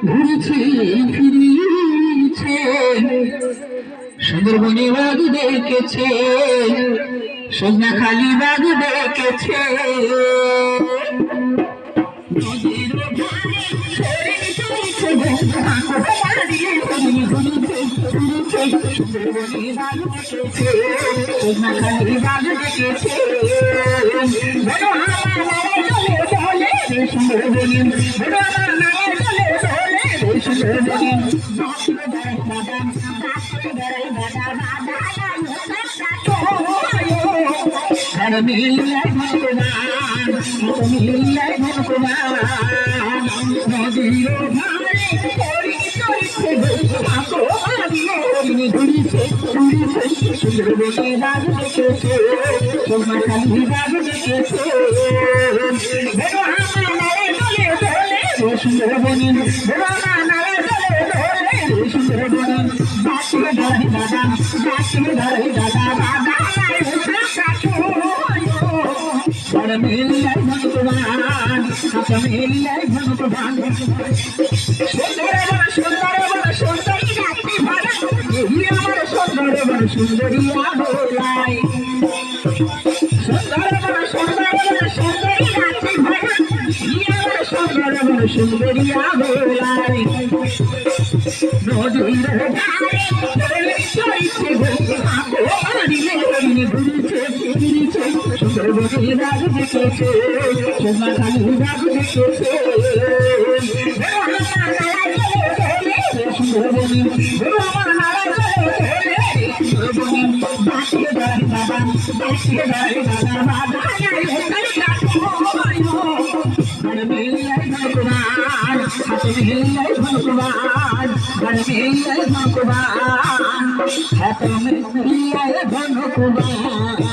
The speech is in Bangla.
ঘুরেছে ফিরেছে সুন্দরবনে বাঘ দেখেছে সজনাখালি বাঘ দেখেছে সজনাখালি বাঘ দেখেছে সুন্দরিয়া ভোলাই নদীর সুন্দরবনে বাঘ দেখেছে সজনাখালি বাঘ দেখেছে সুন্দরবনে ভগবান